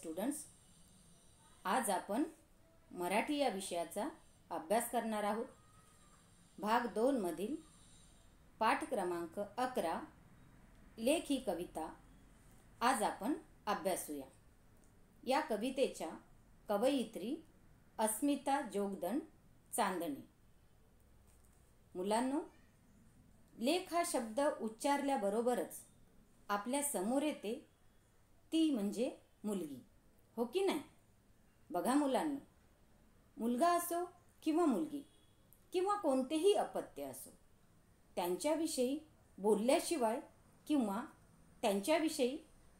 Students, आज आपण मराठी या विषयाचा अभ्यास करणार आहोत। भाग 2 मधील पाठ क्रमांक 11 लेख ही कविता आज आपण अभ्यासूया। या कवितेच्या कवयित्री अस्मिता जोगदंड चांदणे। मुलांनो, लेख हा शब्द उच्चारल्याबरोबरच आपल्या समोर येते ती म्हणजे मुलगी, हो की नाही? बघा मुलांनो, मुलगा असो किंवा मुलगी किंवा कोणतेही अपत्य असो, त्यांच्याविषयी बोलल्याशिवाय किंवा त्यांच्याविषयी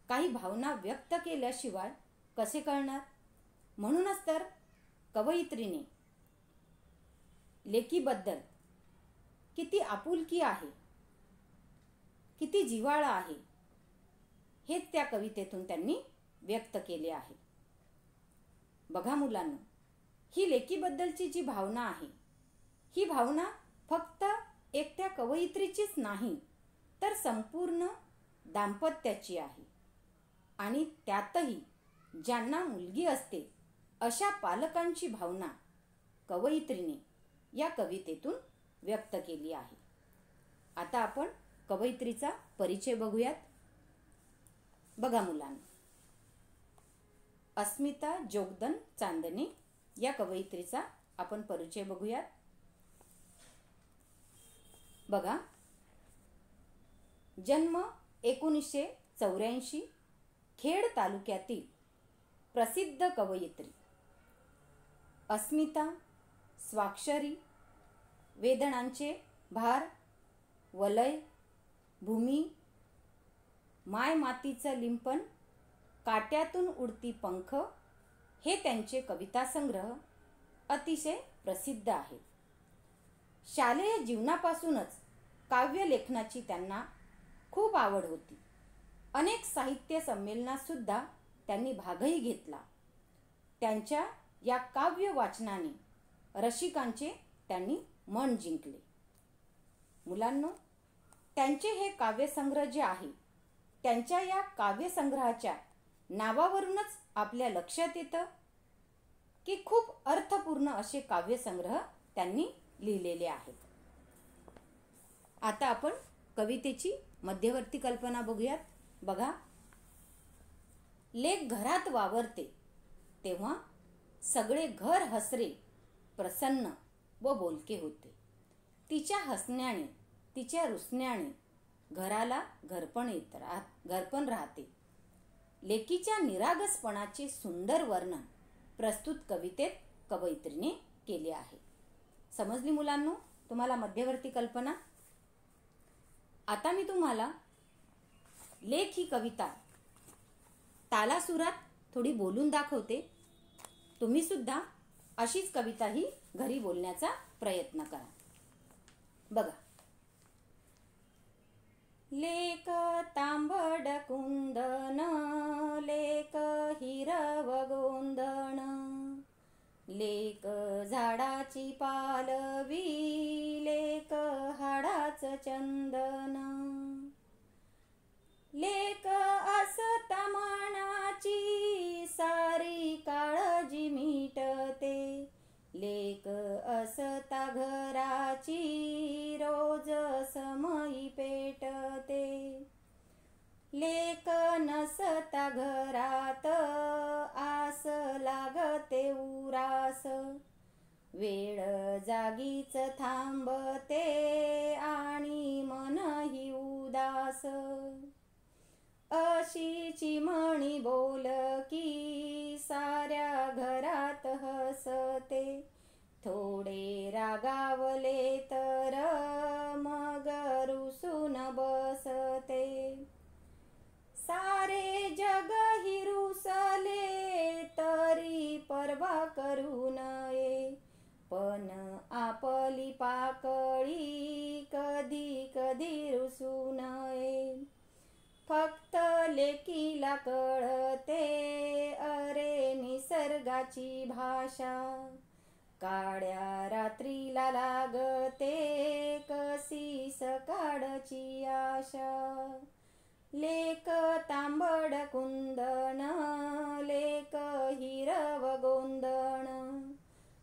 काही भावना व्यक्त केल्याशिवाय कसे कळणार? म्हणूनच तर कवयित्रीने लेकीबद्दल किती आपुलकी आहे, किती जिव्हाळा आहे, हेच त्या कवितेतून त्यांनी व्यक्त केले आहे। बघा मुलांनो, ही लेकीबद्दलची जी भावना आहे, ही भावना फक्त एकट्या कवयित्रीचीच नाही, तर संपूर्ण दाम्पत्याची आहे। आणि त्यातही ज्यांना मुलगी असते अशा पालकांची भावना कवयित्रीने या कवितेतून व्यक्त केली आहे। आता आपण कवयित्रीचा परिचय बघूयात। बघा मुलांनो, अस्मिता जोगदंड चांदणे या कवयित्रीचा आपण परिचय बघूयात। बघा, जन्म 1984, खेड तालुक्यातील प्रसिद्ध कवयित्री अस्मिता। स्वाक्षरी, वेदनांचे भार, वलय, भूमी, माय मातीचं लिंपण, काट्यातून उडती पंख हे त्यांचे कविता संग्रह अतिशय प्रसिद्ध आहेत। शालेय जीवनापासूनच काव्य लेखनाची त्यांना खूप आवड होती। अनेक साहित्य संमेलनात सुद्धा त्यांनी भागही घेतला। त्यांच्या या काव्य वाचनाने रसिकांचे त्यांनी मन जिंकले। मुलांनो, त्यांचे हे काव्यसंग्रह जे आहे, त्यांच्या या काव्यसंग्रहाच्या नावावरूनच आपल्या लक्षात येतं की खूप अर्थपूर्ण असे काव्यसंग्रह त्यांनी लिहिलेले आहेत। आता आपण कवितेची मध्यवर्ती कल्पना बघूयात। बघा, लेक घरात वावरते तेव्हा सगळे घर हसरे, प्रसन्न व बोलके होते। तिच्या हसण्याने, तिच्या रुसण्याने घराला घरपण राहते। लेकीच्या निरागसपणाचे सुंदर वर्णन प्रस्तुत कवितेत कवयित्रीने केले आहे। समजली मुलांनो तुम्हाला मध्यवर्ती कल्पना? आता मी तुम्हाला लेख ही कविता तालासुरात थोडी बोलून दाखवते। तुम्ही सुद्धा अशीच कविता ही घरी बोलण्याचा प्रयत्न करा। बघा, लेक तांबड कुंदन, लेक हिरव गोंदण, लेक झाडाची पालवी, लेक हाडाच चंदन, लेक असता मानाची, सारी काळजी मिटते, लेक असता घराची, रोज समयी पेटते, लेक नसता घरात, आस लागते उरास, वेळ जागीच थांबते आणि मनही उदास, अशी चिमणी बोलकी साऱ्या घरात हसते, थोडे रागावले तर मग रुसून बसते, सारे जग ही रुसले तरी पर्वा करू नये, पण आपली पाकळी कधी कधी रुसू नये, फक्त लेकीला कळते अरे निसर्गाची भाषा, काळ्या रात्रीला लागते कशी सकाळची आशा, लेक तांबड कुंदन, लेक हिरव गोंदण,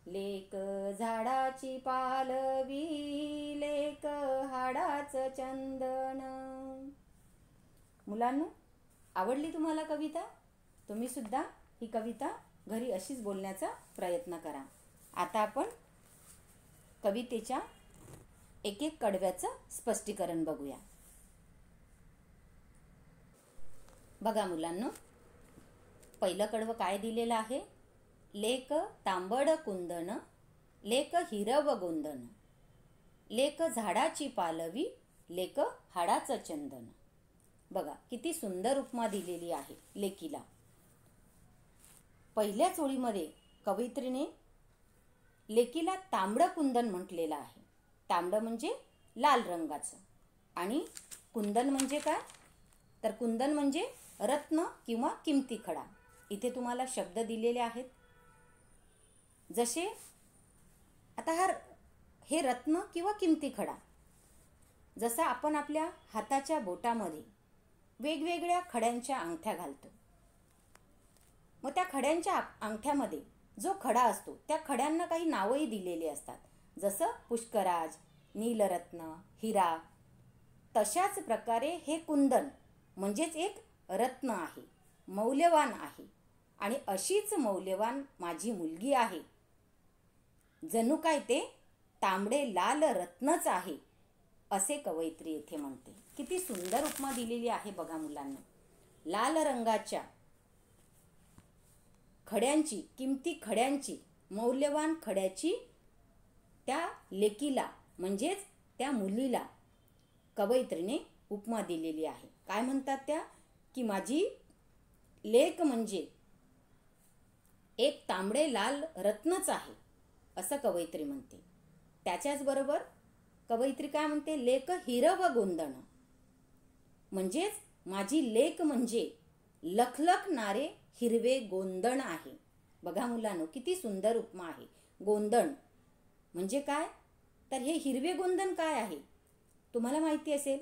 लेक झाडाची पालवी, लेक हाडाचं चंदन. मुलांनो, आवडली तुम्हाला कविता? तुम्ही सुद्धा ही कविता घरी अशीच बोलण्याचा प्रयत्न करा. आता आपण कवितेच्या एक एक कडव्याचं स्पष्टीकरण बघूया. बघा मुलांनो, पहिलं कडवं काय दिलेलं आहे? लेक तांबड कुंदन, लेक हिरव गोंदन, लेक झाडाची पालवी, लेक हाडाचं चंदन. बघा किती सुंदर उपमा दिलेली आहे लेकीला. पहिल्याच ओळीमध्ये कवयित्रीने लेकीला तांबडं कुंदन म्हटलेलं आहे. तांबडं म्हणजे लाल रंगाचं, आणि कुंदन म्हणजे काय? तर कुंदन म्हणजे रत्न किंवा किमती खडा. इथे तुम्हाला शब्द दिलेले आहेत. जसे आता हे रत्न किंवा किमती खडा, जसा आपण आपल्या हाताच्या बोटामध्ये वेगवेगळ्या खड्यांच्या अंगठ्या घालतो, मग त्या खड्यांच्या अंगठ्यामध्ये जो खडा असतो त्या खड्यांना काही नावही दिलेली असतात, जसं पुष्कराज, नीलरत्न, हिरा. तशाच प्रकारे हे कुंदन म्हणजेच एक रत्न आहे, मौल्यवान आहे, आणि अशीच मौल्यवान माझी मुलगी आहे. जणू काय ते तांबडे लाल रत्नच आहे, असे कवयित्री येथे म्हणते. किती सुंदर उपमा दिलेली आहे बघा मुलांना. लाल रंगाच्या खड्यांची, किमती खड्यांची, मौल्यवान खड्याची त्या लेकीला म्हणजेच त्या मुलीला कवयित्रीने उपमा दिलेली आहे. काय म्हणतात त्या? की माझी लेक म्हणजे एक तांबडे लाल रत्नच आहे, असं कवयित्री म्हणते. त्याच्याच बरोबर कवयित्री काय म्हणते? लेक हिरव गोंदण, म्हणजेच माझी लेक म्हणजे लखलखणारे हिरवे गोंदण आहे. बघा मुलांनो, किती सुंदर उपमा आहे. गोंदण म्हणजे काय? तर हे हिरवे गोंदण काय आहे तुम्हाला माहिती असेल.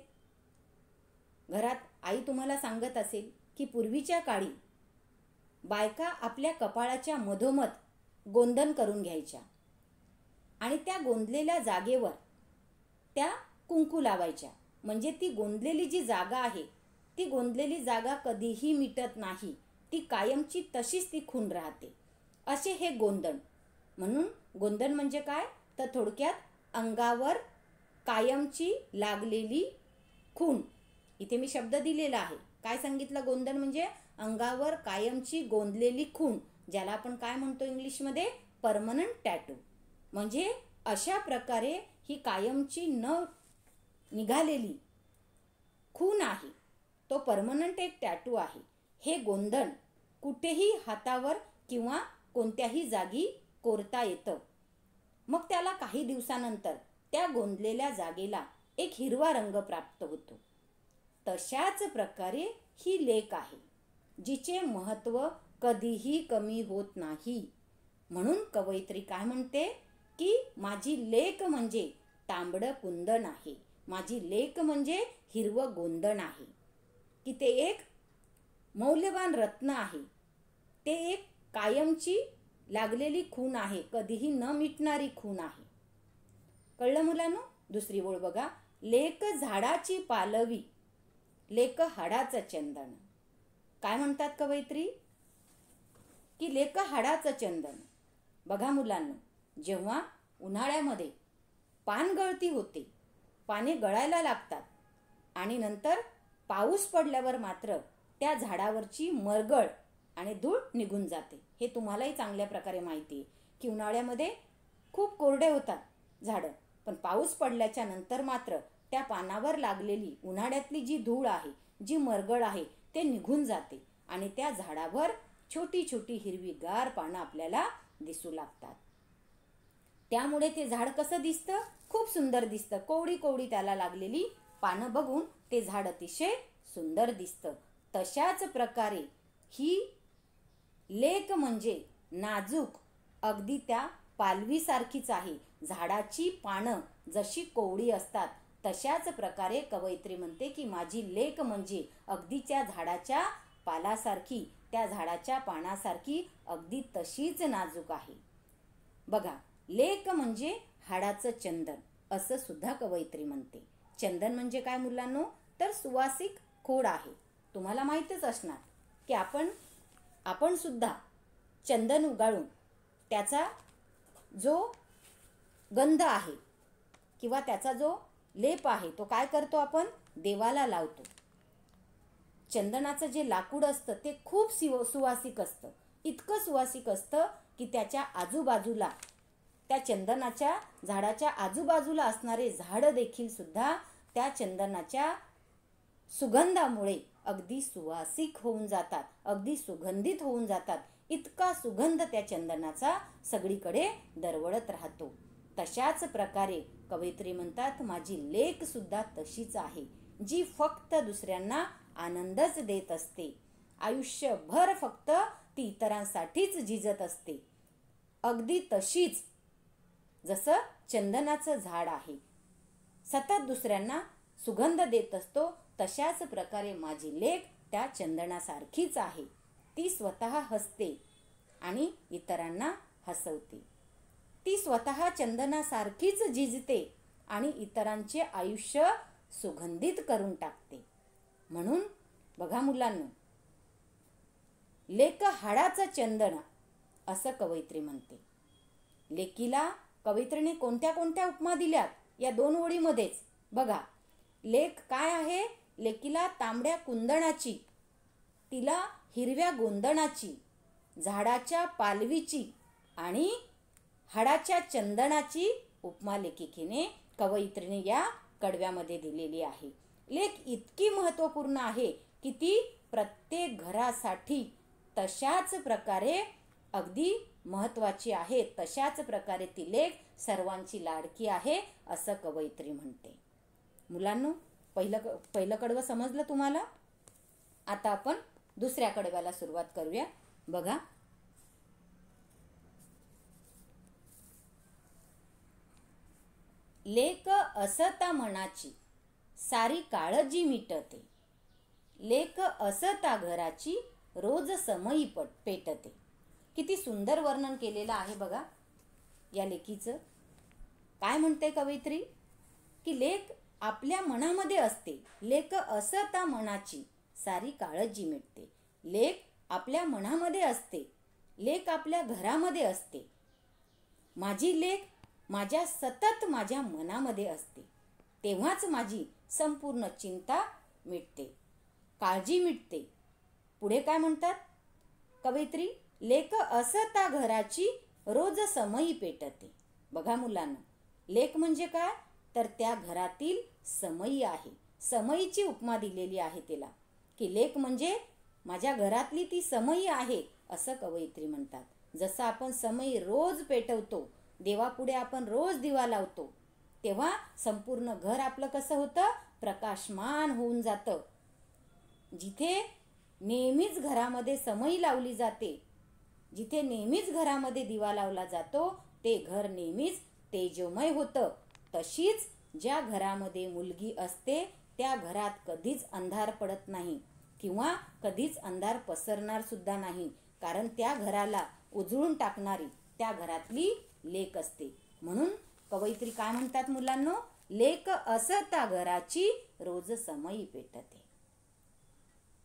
घरात आई तुम्हाला सांगत असेल की पूर्वीच्या काळी बायका आपल्या कपाळाच्या मधोमध गोंदण करून घ्यायच्या, आणि त्या गोंदलेल्या जागेवर त्या कुंकू लावायच्या. म्हणजे ती गोंदलेली जी जागा आहे, ती गोंदलेली जागा कधीही मिटत नाही, ती कायमची तशीच ती खून राहते. असे हे गोंदण. म्हणून गोंदण म्हणजे काय? तर थोडक्यात अंगावर कायमची लागलेली खून. इथे मी शब्द दिलेला आहे. काय सांगितलं? गोंदण म्हणजे अंगावर कायमची गोंदलेली खून, ज्याला आपण काय म्हणतो इंग्लिशमध्ये? Permanent tattoo. म्हणजे अशा प्रकारे ही कायमची न निघालेली खून आहे, तो परमनंट एक टॅटू आहे. हे गोंदण कुठेही हातावर किंवा कोणत्याही जागी कोरता येतं. मग त्याला काही दिवसानंतर त्या गोंदलेल्या जागेला एक हिरवा रंग प्राप्त होतो. तशाच प्रकारे ही लेक आहे, जिचे महत्त्व कधीही कमी होत नाही. म्हणून कवयित्री काय म्हणते? की माझी लेक म्हणजे तांबडं कुंदन आहे, माझी लेक म्हणजे हिरवं गोंदण आहे, की ते एक मौल्यवान रत्न आहे, ते एक कायमची लागलेली खून आहे, कधीही न मिटणारी खून आहे. कळलं मुलांनो? दुसरी ओळ बघा. लेक झाडाची पालवी, लेक हाडाचं चंदन. काय म्हणतात कवयित्री? की लेक हाडाचं चंदन. बघा मुलांनो, जेव्हा उन्हाळ्यामध्ये पान गळती होते, पाने गळायला लागतात, आणि नंतर पाऊस पडल्यावर मात्र त्या झाडावरची मरगळ आणि धूळ निघून जाते. हे तुम्हालाही चांगल्या प्रकारे माहिती आहे की उन्हाळ्यामध्ये खूप कोरडे होतात झाडं, पण पाऊस पडल्याच्या नंतर मात्र त्या पानावर लागलेली उन्हाळ्यातली जी धूळ आहे, जी मरगळ आहे, ते निघून जाते, आणि त्या झाडावर छोटी छोटी हिरवीगार पानं आपल्याला दिसू लागतात. त्यामुळे ते झाड कसं दिसतं? खूप सुंदर दिसतं. कोवडी कोवडी त्याला लागलेली पानं बघून ते झाड अतिशय सुंदर दिसतं. तशाच प्रकारे ही लेक म्हणजे नाजूक, अगदी त्या पालवीसारखीच आहे. झाडाची पानं जशी कोवडी असतात तशाच प्रकारे कवयित्री म्हणते की माझी लेक म्हणजे अगदी त्या झाडाच्या पालासारखी, त्या झाडाच्या पानासारखी अगदी तशीच नाजूक आहे. बघा, लेक म्हणजे हाडाचं चंदन असं सुद्धा कवयित्री म्हणते. चंदन म्हणजे काय मुलांनो, तर सुवासिक खोड आहे. तुम्हाला माहीतच असणार की आपण सुद्धा चंदन उगाळून त्याचा जो गंध आहे किंवा त्याचा जो लेप आहे तो काय करतो, आपण देवाला लावतो. चंदनाचं जे लाकूड असतं ते खूप सुवासिक असतं. इतकं सुवासिक असतं की त्याच्या आजूबाजूला, त्या चंदनाच्या झाडाच्या आजूबाजूला असणारे झाड देखील सुद्धा त्या चंदनाच्या सुगंधामुळे अगदी सुवासिक होऊन जातात, अगदी सुगंधित होऊन जातात. इतका सुगंध त्या चंदनाचा सगळीकडे दरवळत राहतो. तशाच प्रकारे कवयित्री म्हणतात माझी लेक सुद्धा तशीच आहे, जी फक्त दुसऱ्यांना आनंदच देत असते. आयुष्यभर फक्त ती इतरांसाठीच झिजत असते. अगदी तशीच जसं चंदनाचं झाड आहे, सतत दुसऱ्यांना सुगंध देत असतो, तशाच प्रकारे माझी लेक त्या चंदनासारखीच आहे. ती स्वतः हसते आणि इतरांना हसवते. ती स्वतः चंदनासारखीच झिजते आणि इतरांचे आयुष्य सुगंधित करून टाकते. म्हणून बघा मुलांनो, लेक हाडाचं चंदन असं कवयित्री म्हणते. लेकीला कवयित्रीने कोणत्या कोणत्या उपमा दिल्यात या 2 ओळीमध्येच. बघा, लेक काय आहे, लेकीला तांबड्या कुंदणाची, तिला हिरव्या गोंदणाची, झाडाच्या पालवीची आणि हाडाच्या चंदनाची उपमा लेखिकेने कवयित्रीने या कडव्यामध्ये दिलेली आहे. लेक इतकी महत्त्वपूर्ण आहे की ती प्रत्येक घरासाठी तशाच प्रकारे अगदी महत्त्वाची आहे. तशाच प्रकारे ती लेक सर्वांची लाडकी आहे असं कवयित्री म्हणते. मुलांनो, पहिलं कडवं समजलं तुम्हाला? आता आपण दुसऱ्या कडव्याला सुरुवात करूया. बघा, लेक असता मनाची सारी काळजी मिटते, लेक असता घराची रोज समयी पेटते. किती सुंदर वर्णन केलेलं आहे बघा या लेकीचं. काय म्हणते कवयित्री की लेक आपल्या मनामध्ये असते, लेक असता मनाची सारी काळजी मिटते. लेक आपल्या मनामध्ये असते, लेक आपल्या घरामध्ये असते. माझी लेक सतत माझ्या मनामध्ये असते, तेव्हाच माझी संपूर्ण चिंता मिटते, काळजी मिटते. पुढे काय म्हणतात कवयित्री, लेक असता घराची रोज समयी पेटते. बघा मुलांना, लेक म्हणजे काय, तर त्या घरातील समयी आहे. समयीची उपमा दिलेली आहे तिला की लेक म्हणजे माझ्या घरातली ती समयी आहे असं कवयित्री म्हणतात. जसं आपण समयी रोज पेटवतो, देवापुढे आपण रोज दिवा लावतो, तेव्हा संपूर्ण घर आपलं कसं होतं, प्रकाशमान होऊन जातं. जिथे नेहमीच घरामध्ये समयी लावली जाते, जिथे नेहमीच घरामध्ये दिवा लावला जातो, ते घर नेहमीच तेजोमय होतं. तशीच ज्या घरामध्ये मुलगी असते त्या घरात कधीच अंधार पडत नाही किंवा कधीच अंधार पसरणार सुद्धा नाही, कारण त्या घराला उजळून टाकणारी त्या घरातली लेक असते. म्हणून कवयित्री काय म्हणतात मुलांनो, लेक असता घराची रोज समयी पेटते.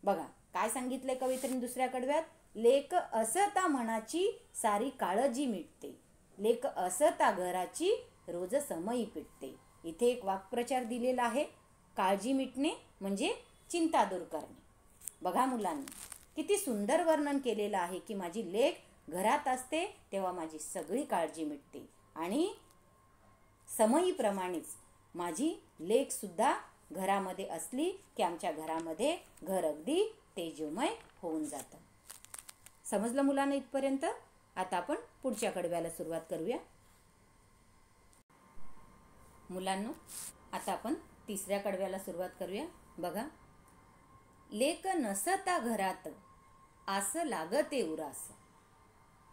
बघा काय सांगितलंय कवयित्रीने दुसऱ्या कडव्यात, लेक असता मनाची सारी काळजी मिटते, लेक असता घराची रोज समयी पेटते. इथे एक वाक्प्रचार दिलेला आहे, काळजी मिटणे म्हणजे चिंता दूर करणे. बघा मुलांनी किती सुंदर वर्णन केलेलं आहे की माझी लेक घरात असते तेव्हा माझी सगळी काळजी मिटते आणि समयीप्रमाणेच माझी लेक सुद्धा घरामध्ये असली की आमच्या घरामध्ये घर अगदी तेजोमय होऊन जातं. समजलं मुलांना इथपर्यंत? आता आपण पुढच्या कडव्याला सुरुवात करूया. मुलांनो, आता आपण तिसऱ्या कडव्याला सुरुवात करूया. बघा, लेक नसता घरात आस लागते उरास,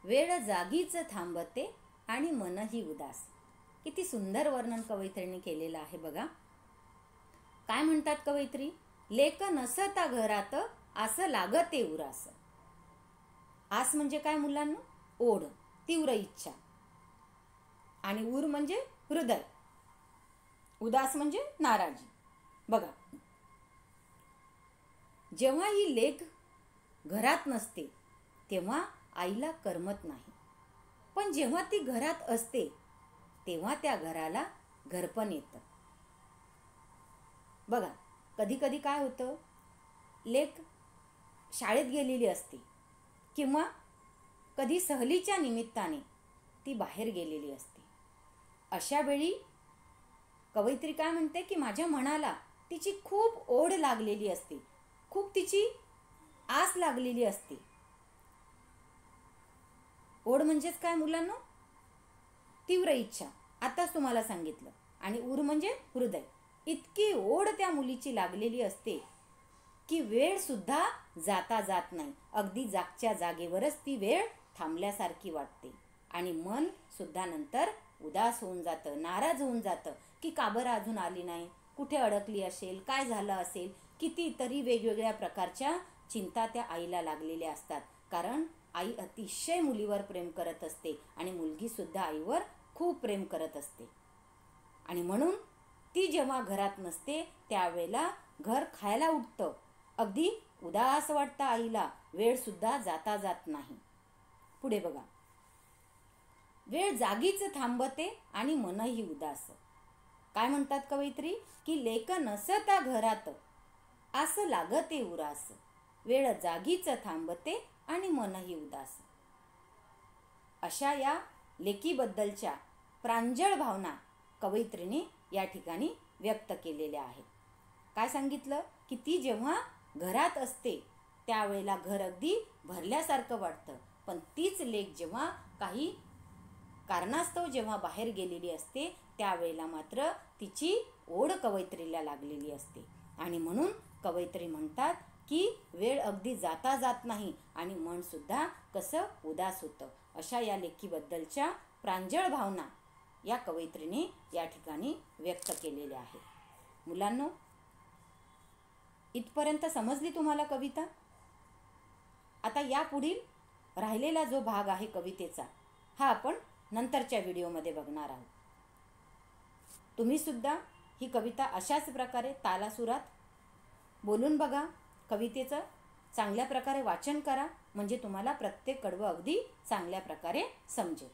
वेळ जागीच थांबते आणि मनही उदास. किती सुंदर वर्णन कवयित्रीने केलेलं आहे बघा. काय म्हणतात कवयित्री? लेक नसता घरात असं लागते उरास. आस म्हणजे काय मुलांना? ओढ, तीव्र इच्छा. आणि उर म्हणजे हृदय. उदास म्हणजे नाराजी. बघा, जेव्हा ही लेक घरात नसते तेव्हा आईला करमत नाही, पण जेव्हा ती घरात असते तेव्हा त्या घराला घरपण येतं. बघा, कधी कधी काय होतं, लेक शाळेत गेलेली असते किंवा कधी सहलीच्या निमित्ताने ती बाहेर गेलेली असते. अशा वेळी कवयित्री काय म्हणते की माझ्या मनाला तिची खूप ओढ लागलेली असते, खूप तिची आस लागलेली असते. ओढ म्हणजेच काय मुलांना? तीव्र इच्छा. आताच तुम्हाला सांगितलं. आणि उर म्हणजे हृदय. इतकी ओढ त्या मुलीची लागलेली असते की वेळ सुद्धा जाता जात नाही. अगदी जागच्या जागेवरच ती वेळ थांबल्यासारखी वाटते. आणि मन सुद्धा नंतर उदास होऊन जातं, नाराज होऊन जातं की का बरं अजून आली नाही, कुठे अडकली असेल, काय झालं असेल. कितीतरी वेगवेगळ्या प्रकारच्या चिंता त्या आईला लागलेल्या असतात. कारण आई अतिशय मुलीवर प्रेम करत असते आणि मुलगी सुद्धा आईवर खूप प्रेम करत असते. आणि म्हणून ती जेव्हा घरात नसते त्यावेळेला घर खायला उठतं. अगदी उदास वाटतं आईला. वेळ सुद्धा जाता जात नाही. पुढे बघा, वेळ जागीच थांबते आणि मनही उदास. काय म्हणतात कवयित्री? की लेक नसता घरात असं लागते उरास. वेळ जागीच थांबते आणि मनही उदास. अशा या लेकीबद्दलच्या प्रांजळ भावना कवयित्रीने या ठिकाणी व्यक्त केलेल्या आहेत. काय सांगितलं की ती जेव्हा घरात असते त्यावेळेला घर अगदी भरल्यासारखं वाटतं, पण तीच लेक जेव्हा काही कारणास्तव जेव्हा बाहेर गेलेली असते त्यावेळेला मात्र तिची ओढ कवयित्रीला लागलेली असते. आणि म्हणून कवयित्री म्हणतात की वेळ अगदी जाता जात नाही आणि मन सुद्धा कसं उदास होतं. अशा या लेकीबद्दलच्या प्रांजळ भावना या कवयित्रीने या ठिकाणी व्यक्त केलेल्या आहेत. मुलांनो, इथपर्यंत समजली तुम्हाला कविता? आता या पुढील राहिलेला जो भाग आहे कवितेचा हा आपण नंतरच्या व्हिडिओमध्ये बघणार आहोत. तुम्ही सुद्धा ही कविता अशाच प्रकारे तालासुरात बोलून बघा. कवितेचं चांगल्या प्रकारे वाचन करा, म्हणजे तुम्हाला प्रत्येक कडवं अगदी चांगल्या प्रकारे समजेल.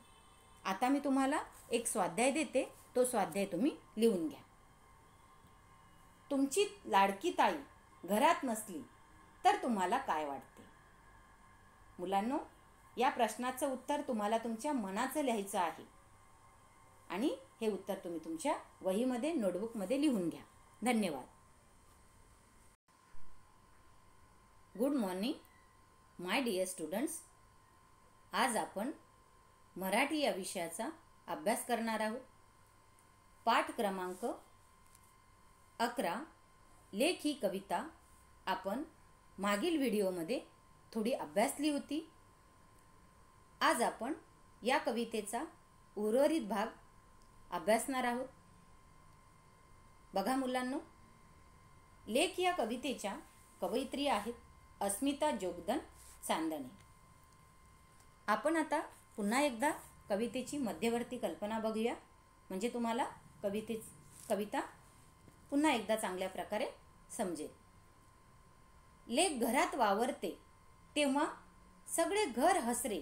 आता मी तुम्हाला एक स्वाध्याय देते, तो स्वाध्याय तुम्ही लिहून घ्या. तुमची लाडकी ताई घरात नसली तर तुम्हाला काय वाटते? मुलांनो, या प्रश्नाचं उत्तर तुम्हाला तुमच्या मनाचं लिहायचं आहे आणि हे उत्तर तुम्ही तुमच्या वहीमध्ये, नोटबुकमध्ये लिहून घ्या. धन्यवाद. Good morning my dear students. आज आपण मराठी या विषयाचा अभ्यास करणार आहोत. पाठ क्रमांक 11 लेख ही कविता आपण मागील व्हिडिओमध्ये थोडी अभ्यासली होती. आज आपण या कवितेचा उर्वरित भाग अभ्यासणार आहोत. बघा मुलांनो, लेख या कवितेच्या कवयित्री आहेत अस्मिता जोगदन चांदणे. आपण आता पुन्हा एकदा कवितेची मध्यवर्ती कल्पना बघूया, म्हणजे तुम्हाला कविता पुन्हा एकदा चांगल्या प्रकारे समजेल. लेक घरात वावरते तेव्हा सगळे घर हसरे,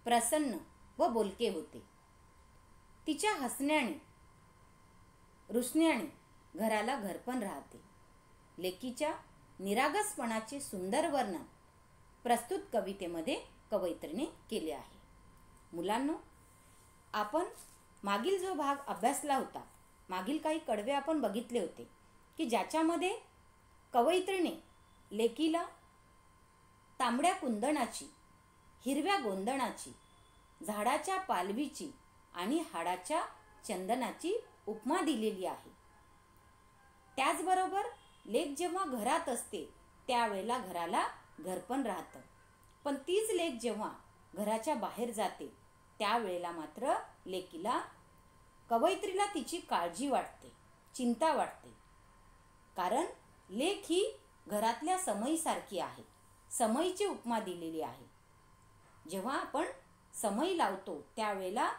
प्रसन्न व बोलके होते. तिच्या हसण्याने, रुसण्याने घराला घरपण राहते. लेकीच्या निरागसपणाचे सुंदर वर्णन प्रस्तुत कवितेमध्ये कवयित्रीने केले आहे. मुलांनो, आपण मागील जो भाग अभ्यासला होता, मागील काही कडवे आपण बघितले होते की ज्याच्यामध्ये कवयित्रीने लेकीला तांबड्या कुंदणाची, हिरव्या गोंदणाची, झाडाच्या पालवीची आणि हाडाच्या चंदनाची उपमा दिलेली आहे. त्याचबरोबर लेक जेव्हा घरात असते त्यावेळेला घराला घरपण राहतं, पण तीच लेक जेव्हा घराच्या बाहेर जाते त्यावेळेला मात्र लेकीला, कवयित्रीला तिची काळजी वाटते, चिंता वाटते. कारण लेक ही घरातल्या समईसारखी आहे. समईची उपमा दिलेली आहे. जेव्हा आपण समई लावतो त्यावेळेला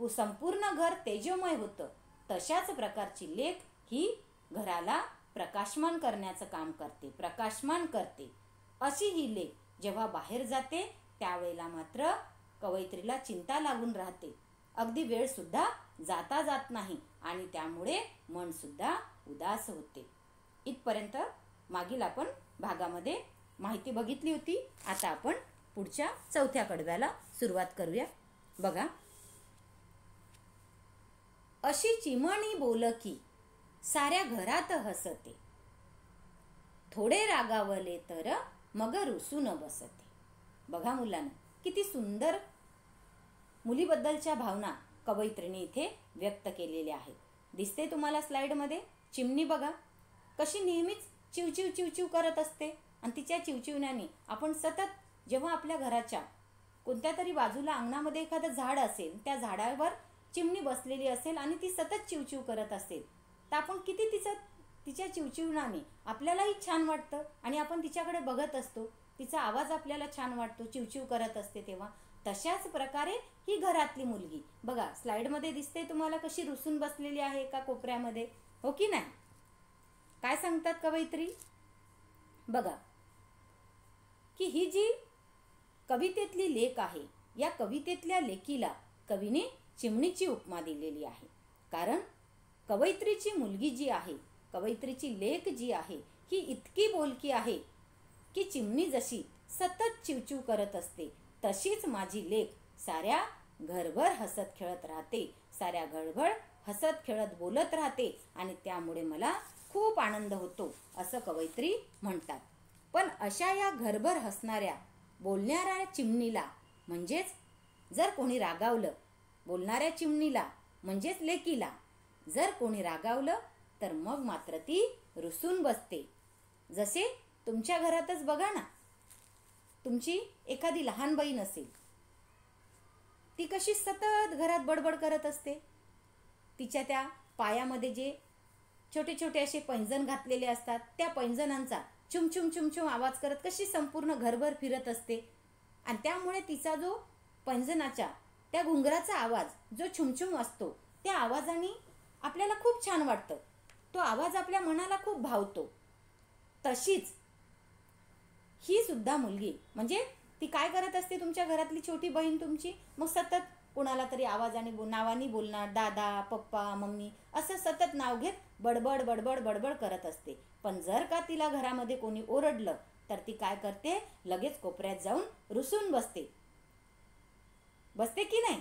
संपूर्ण घर तेजोमय होतं. तशाच प्रकारची लेक ही घराला प्रकाशमान करण्याचं काम करते, प्रकाशमान करते. अशी ही लेक जेव्हा बाहेर जाते त्यावेळेला मात्र कवयित्रीला चिंता लागून राहते. अगदी वेळ सुद्धा जाता जात नाही आणि त्यामुळे मन सुद्धा उदास होते. इथपर्यंत मागील आपण भागामध्ये माहिती बघितली होती. आता आपण पुढच्या चौथ्या कडव्याला सुरुवात करूया. बघा, अशी चिमणी बोलकी साऱ्या घरात हसते, थोडे रागावले तर मग रुसून बसते. बघा मुलांना, किती सुंदर मुलीबद्दलच्या भावना कवयित्रीने इथे व्यक्त केलेल्या आहेत. दिसते तुम्हाला स्लाइडमध्ये चिमणी बघा कशी नेहमीच चिवचिव चिवचिव करत असते. आणि तिच्या चिवचिवण्याने आपण सतत जेव्हा आपल्या घराच्या कोणत्या तरी बाजूला अंगणामध्ये एखादं झाड असेल, त्या झाडावर चिमणी बसलेली असेल आणि ती सतत चिवचिव करत असेल, तर आपण किती तिच्या चिवचिवण्याने आपल्यालाही छान वाटतं आणि आपण तिच्याकडे बघत असतो. तिचा आवाज आपल्याला छान वाटतो चिवचिव करत असते तेव्हा. तशाच प्रकारे ही घरातली मुलगी बघा स्लाइडमध्ये दिसते तुम्हाला कशी रुसून बसलेली आहे एका कोपऱ्यामध्ये, हो की नाही? काय सांगतात कवयित्री? बघा की ही जी कवितेतली लेक आहे, या कवितेतल्या लेकीला कवीने चिमणीची उपमा दिलेली आहे. कारण कवयित्रीची मुलगी जी आहे, कवयित्रीची लेक जी आहे, ही इतकी बोलकी आहे की चिमणी जशी सतत चिवचिव करत असते तशीच माझी लेक साऱ्या घरभर हसत खेळत राहते, साऱ्या घरभर हसत खेळत बोलत राहते आणि त्यामुळे मला खूप आनंद होतो असं कवयित्री म्हणतात. पण अशा या घरभर हसणाऱ्या बोलणाऱ्या चिमणीला म्हणजेच जर कोणी रागावलं, बोलणाऱ्या चिमणीला म्हणजेच लेकीला जर कोणी रागावलं तर मग मात्र ती रुसून बसते. जसे तुमच्या घरातच बघा ना, तुमची एखादी लहान बहीण असेल, ती कशी सतत घरात बडबड करत असते. तिच्या त्या पायामध्ये जे छोटे छोटे असे पैंजण घातलेले असतात, त्या पैंजणांचा चुमचुम चुमचुम आवाज करत कशी संपूर्ण घरभर फिरत असते. आणि त्यामुळे तिचा जो पैंजणाच्या त्या घुंगराचा आवाज जो छुमछुम असतो, त्या आवाजाने आपल्याला खूप छान वाटतं. तो आवाज आपल्या मनाला खूप भावतो. तशीच ही सुद्धा मुलगी म्हणजे ती काय करत असते, तुमच्या घरातली छोटी बहीण तुमची मग सतत कोणाला तरी आवाजाने नावाने बोलणार, दादा, पप्पा, मम्मी असं सतत नाव घेत बडबड बडबड बडबड करत असते. पण जर का तिला घरामध्ये कोणी ओरडलं तर ती काय करते, लगेच कोपऱ्यात जाऊन रुसून बसते. बसते की नाही?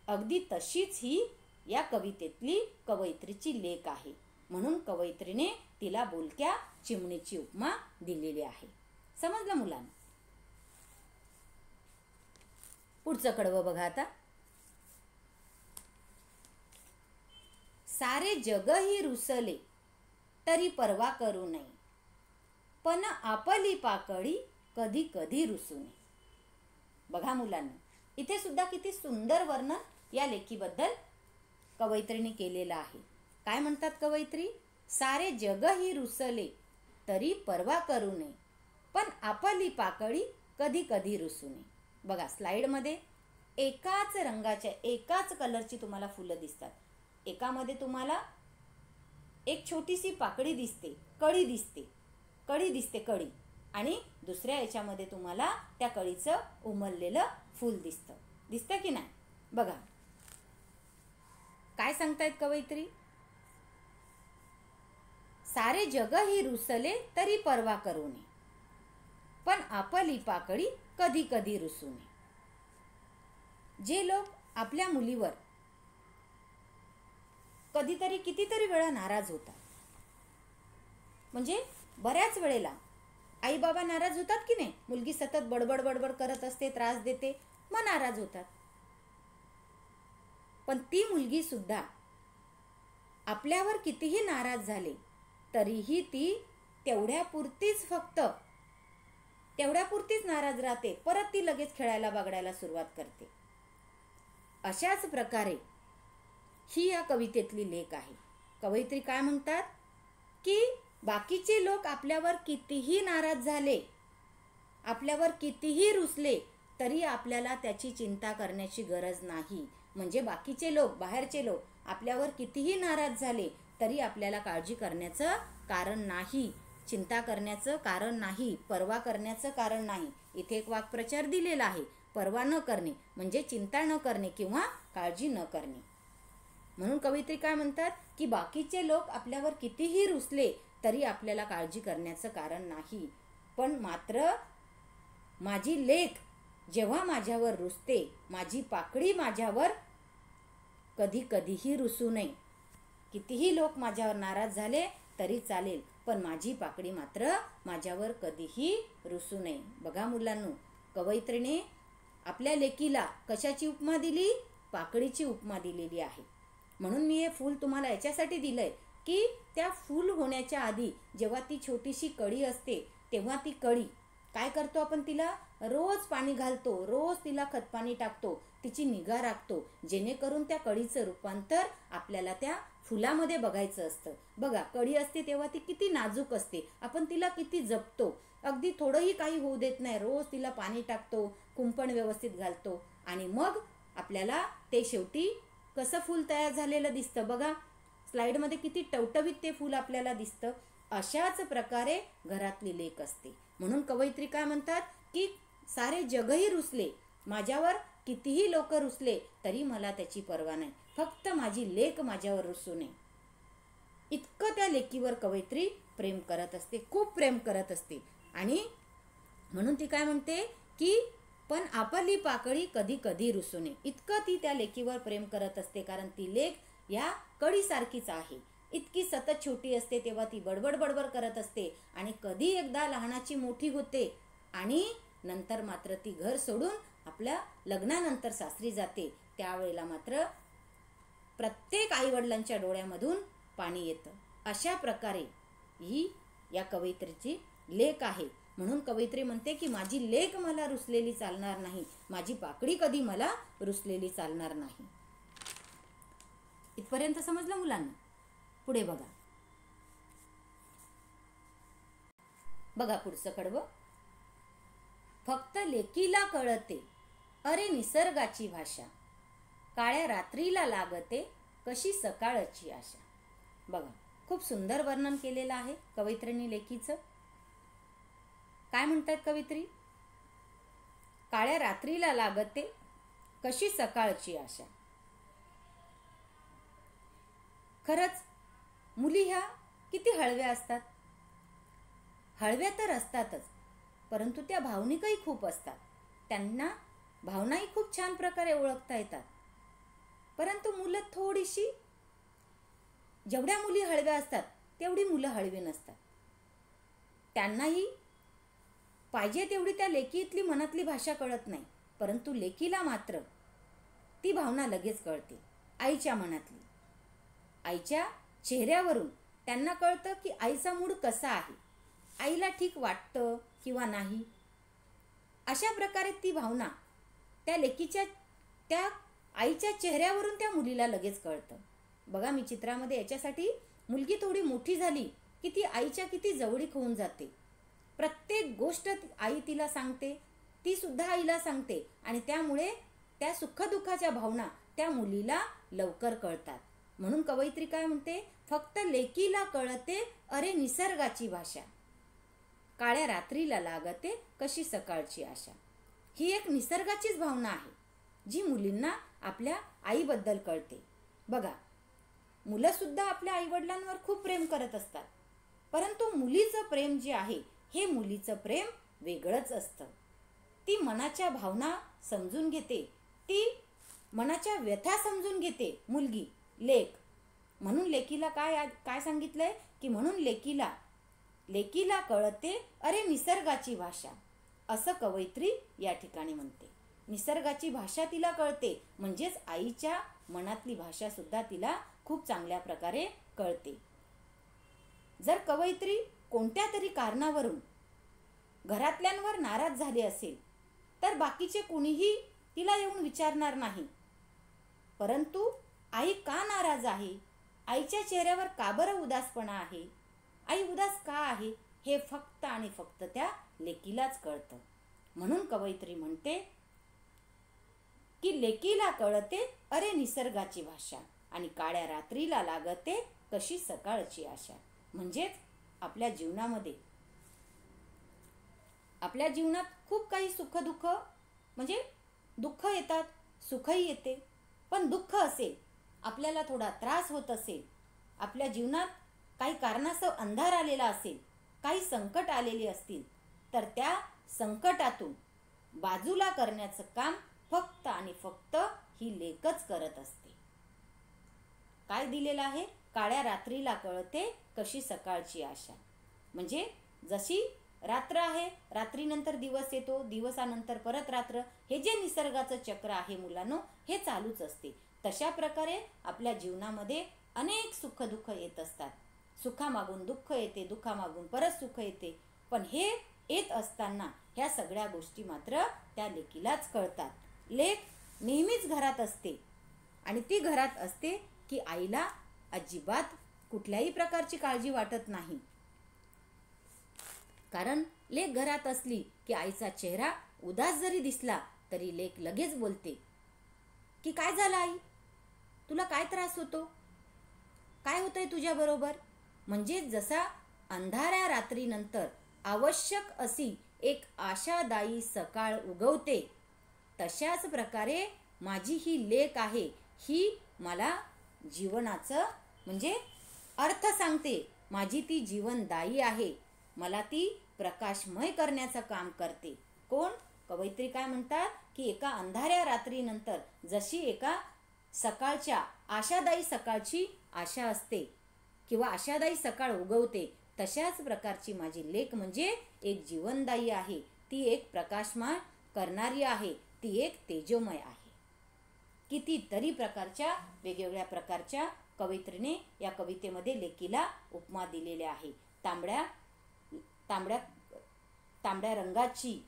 अगदी तशीच ही या कवितेतली कवयित्रीची लेक आहे. म्हणून कवयित्रीने तिला बोलक्या चिमणीची उपमा दिलेली आहे. समजलं मुलांना? पुढचं कडवं बघा आता. सारे जगही रुसले तरी पर्वा करू नये, पण आपली पाकळी कधी कधी रुसू नये. बघा मुलांना, इथे सुद्धा किती सुंदर वर्णन या लेखीबद्दल कवयित्रीने केलेलं आहे. काय म्हणतात कवयित्री? सारे जगही रुसले तरी पर्वा करू नये, पण आपली पाकळी कधी कधी रुसू नये. बघा स्लाइडमध्ये एकाच रंगाच्या एकाच कलरची तुम्हाला फुलं दिसतात. एकामध्ये तुम्हाला एक छोटीशी पाकळी दिसते, कळी दिसते कळी, आणि दुसऱ्या याच्यामध्ये तुम्हाला त्या कळीचं उमललेलं फूल दिसतं की नाही? बघा काय सांगतायत कवयित्री? सारे जगही रुसले तरी पर्वा करू नये, पण आपली पाकळी कधी कधी रुसू नये. जे लोक आपल्या मुलीवर कधीतरी कितीतरी वेळा नाराज होतात, म्हणजे बऱ्याच वेळेला आई बाबा नाराज होतात की नाही, मुलगी सतत बडबड बडबड करत असते, त्रास देते, मग नाराज होतात. पण ती मुलगी सुद्धा आपल्यावर कितीही नाराज झाले तरीही ती तेवढ्यापुरतीच नाराज राहते, परत ती लगेच खेळायला बागडायला सुरुवात करते. अशाच प्रकारे ही या कवितेतली लेख आहे. कवयित्री काय म्हणतात की बाकीचे लोक आपल्यावर कितीही नाराज झाले, आपल्यावर कितीही रुसले, तरी आपल्याला त्याची चिंता करण्याची गरज नाही. म्हणजे बाकीचे लोक, बाहेरचे लोक आपल्यावर कितीही नाराज झाले तरी आपल्याला काळजी करण्याचं कारण नाही, चिंता करण्याचं कारण नाही, पर्वा करण्याचं कारण नाही. इथे एक वाक्प्रचार दिलेला आहे, पर्वा न करणे म्हणजे चिंता न करणे किंवा काळजी न करणे. म्हणून कवयित्री काय म्हणतात की बाकीचे लोक आपल्यावर कितीही रुसले तरी आपल्याला काळजी करण्याचं कारण नाही, पण मात्र माझी लेक जेव्हा माझ्यावर रुसते, माझी पाकळी माझ्यावर कधी कधीही रुसू नये. कितीही लोक माझ्यावर नाराज झाले तरी चालेल, पण माझी पाकळी मात्र माझ्यावर कधीही रुसू नये. बघा मुलांनो, कवयित्रीने आपल्या लेकीला कशाची उपमा दिली? पाकळीची उपमा दिलेली आहे. म्हणून मी हे फूल तुम्हाला याच्यासाठी दिलंय की त्या फूल होण्याच्या आधी जेव्हा ती छोटीशी कळी असते तेव्हा ती कळी काय करतो आपण? तिला रोज पाणी घालतो, रोज तिला खतपाणी टाकतो, तिची निगा राखतो, जेणेकरून त्या कळीचं रूपांतर आपल्याला त्या फुलामध्ये बघायचं असतं. बघा, कळी असते तेव्हा ती किती नाजूक असते, आपण तिला किती जपतो, अगदी थोडंही काही होऊ देत नाही, रोज तिला पाणी टाकतो, कुंपण व्यवस्थित घालतो आणि मग आपल्याला ते शेवटी कसं फूल तयार झालेलं दिसतं. बघा स्लाइडमध्ये किती टवटवीत ते फूल आपल्याला दिसतं. अशाच प्रकारे घरातली लेक असते. म्हणून कवयित्री काय म्हणतात की सारे जगही रुसले, माझ्यावर कितीही लोक रुसले तरी मला त्याची पर्वा नाही, फक्त माझी लेक माझ्यावर रुसू नये. इतकं त्या लेकीवर कवयित्री प्रेम करत असते, खूप प्रेम करत असते. आणि म्हणून ती काय म्हणते की पण आपली पाकळी कधी कधी रुसू नये. इतकं ती त्या लेकीवर प्रेम करत असते, कारण ती लेक या कळीसारखीच आहे. इतकी सतत छोटी असते तेव्हा ती बडबड बडबड करत असते आणि कधी एकदा लहानाची मोठी होते आणि नंतर मात्र ती घर सोडून आपल्या लग्नानंतर सासरी जाते. त्यावेळेला मात्र प्रत्येक आईवडिलांच्या डोळ्यामधून पाणी येतं. अशा प्रकारे ही या कवयित्रीची लेक आहे. म्हणून कवयित्री म्हणते की माझी लेक मला रुसलेली चालणार नाही, माझी पाकळी कधी मला रुसलेली चालणार नाही. इथपर्यंत समजलं मुलांना? पुढे बघा. बघा पुढचं कडवं. फक्त लेकीला कळते अरे निसर्गाची भाषा, काळ्या रात्रीला लागते कशी सकाळची आशा. बघा खूप सुंदर वर्णन केलेलं आहे कवयित्रीने लेकीचं. काय म्हणतात कवयित्री? काळ्या रात्रीला लागते कशी सकाळची आशा. खरंच मुली ह्या किती हळव्या असतात. हळव्या तर असतातच, परंतु त्या भावनिकही खूप असतात. त्यांना भावनाही खूप छान प्रकारे ओळखता येतात. परंतु मुलं थोडीशी, जेवढ्या मुली हळव्या असतात तेवढी मुलं हळवी नसतात. त्यांनाही पाहिजे तेवढी त्या लेकीतली मनातली भाषा कळत नाही, परंतु लेकीला मात्र ती भावना लगेच कळते, आईच्या मनातली. आईच्या चेहऱ्यावरून त्यांना कळतं की आईचा मूड कसा आहे, आईला ठीक वाटतं किंवा नाही. अशा प्रकारे ती भावना त्या लेकीच्या, त्या आईच्या चेहऱ्यावरून त्या मुलीला लगेच कळतं. बघा मी चित्रामध्ये याच्यासाठी मुलगी थोडी मोठी झाली की ती आईच्या किती जवळीक होऊन जाते. प्रत्येक गोष्ट आई तिला सांगते, ती सुद्धा आईला सांगते आणि त्यामुळे त्या सुखदुःखाच्या भावना त्या मुलीला लवकर कळतात. म्हणून कवयित्री काय म्हणते? फक्त लेकीला कळते अरे निसर्गाची भाषा, काळ्या रात्रीला लागते कशी सकाळची आशा. ही एक निसर्गाचीच भावना आहे जी मुलींना आपल्या आईबद्दल कळते. बघा मुलं सुद्धा आपल्या आईवडिलांवर खूप प्रेम करत असतात, परंतु मुलीचं प्रेम जे आहे हे मुलीचं प्रेम वेगळंच असतं. ती मनाच्या भावना समजून घेते, ती मनाच्या व्यथा समजून घेते मुलगी, लेक. म्हणून लेकीला काय सांगितलंय की म्हणून लेकीला कळते अरे निसर्गाची भाषा, असं कवयित्री या ठिकाणी म्हणते. निसर्गाची भाषा तिला कळते, म्हणजेच आईच्या मनातली भाषा सुद्धा तिला खूप चांगल्या प्रकारे कळते. जर कवयित्री कोणत्या तरी कारणावरून घरातल्यांवर नाराज झाली असेल तर बाकीचे कुणीही तिला येऊन विचारणार नाही, परंतु आई का नाराज आहे, आईच्या चेहऱ्यावर का बरं उदासपणा आहे, आई उदास का आहे हे फक्त आणि फक्त त्या लेकीलाच कळतं. म्हणून कवयित्री म्हणते की लेकीला कळते अरे निसर्गाची भाषा आणि काळ्या रात्रीला लागते कशी सकाळची आशा. म्हणजेच आपल्या जीवनात खूप काही सुख दुःख म्हणजे दुःख येतात, सुखही येते. पण दुःख असेल, आपल्याला थोडा त्रास होत असेल, आपल्या जीवनात काही कारणास्तव अंधार आलेला असेल, काही संकट आलेले असतील, तर त्या संकटातून बाजूला करण्याचं काम फक्त आणि फक्त ही लेकच करत असते. काय दिलेलं आहे? काळ्या रात्रीला कळते कशी सकाळची आशा. म्हणजे जशी रात्र आहे, रात्रीनंतर दिवस येतो, दिवसानंतर परत रात्र, हे जे निसर्गाचं चक्र आहे मुलांनो, हे चालूच असते. तशा प्रकारे आपल्या जीवनामध्ये अनेक सुख दुःख येत असतात. सुखामागून दुःख येते, दुःखामागून परत सुख येते. पण हे येत असताना ह्या सगळ्या गोष्टी मात्र त्या लेकीलाच कळतात. लेक नेहमीच घरात असते आणि ती घरात असते की आईला अजिबात कुठल्याही प्रकारची काळजी वाटत नाही. कारण लेक घरात असली की आईचा चेहरा उदास जरी दिसला तरी लेक लगेच बोलते की काय झालं आई, तुला काय त्रास होतो, काय होतंय तुझ्या बरोबर. म्हणजे जसा अंधाऱ्या रात्रीनंतर आवश्यक अशी एक आशादायी सकाळ उगवते, तशाच प्रकारे माझी ही लेक आहे, ही मला जीवनाचं म्हणजे अर्थ सांगते. माझी ती जीवनदायी आहे, मला ती प्रकाशमय करण्याचं काम करते. कोण? कवयित्री काय म्हणतात की एका अंधाऱ्या रात्रीनंतर जशी एका सकाळच्या आशादायी सकाळची आशा असते किंवा आशादायी सकाळ उगवते, तशाच प्रकारची माझी लेक म्हणजे एक जीवनदायी आहे, ती एक प्रकाशमय करणारी आहे, ती एक तेजोमय आहे. कितीतरी प्रकारच्या वेगवेगळ्या प्रकारच्या कवयित्रीने या कवितेमध्ये लेकीला उपमा दिलेल्या आहे. तांबड्या रंगाची,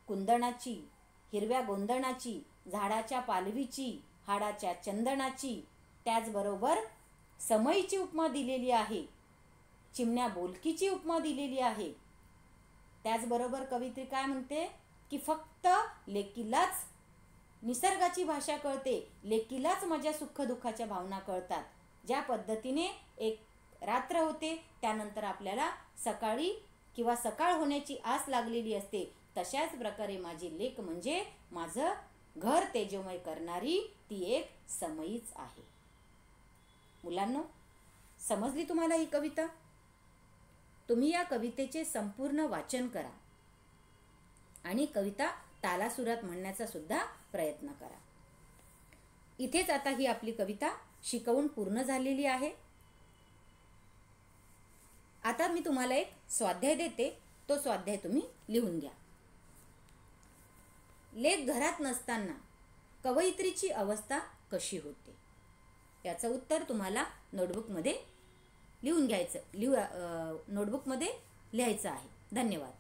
कुंदणाची, हिरव्या गोंधणाची, झाडाच्या पालवीची, हाडाच्या चंदनाची, त्याचबरोबर समईची उपमा दिलेली आहे, चिमण्या बोलकीची उपमा दिलेली आहे. त्याचबरोबर कवयित्री काय म्हणते की फक्त लेकीलाच निसर्गाची भाषा कळते, लेकीलाच माझ्या सुख दुःखाच्या भावना कळतात. ज्या पद्धतीने एक रात्र होते, त्यानंतर आपल्याला सकाळी किंवा सकाळ होण्याची आस लागलेली असते, तशाच प्रकारे माझी लेक म्हणजे माझं घर तेजोमय करणारी ती एक समईच आहे. मुलांनो, समजली तुम्हाला ही कविता? तुम्ही या कवितेचे संपूर्ण वाचन करा आणि कविता तालासुरात म्हणण्याचा सुद्धा प्रयत्न करा. इथेच आता ही आपली कविता शिकवून पूर्ण झालेली आहे. आता मी तुम्हाला एक स्वाध्याय देते, तो स्वाध्याय तुम्ही लिहून घ्या. लेक घरात नसताना कवयित्रीची अवस्था कशी होते, याचं उत्तर तुम्हाला नोटबुकमध्ये लिहायचं आहे. धन्यवाद.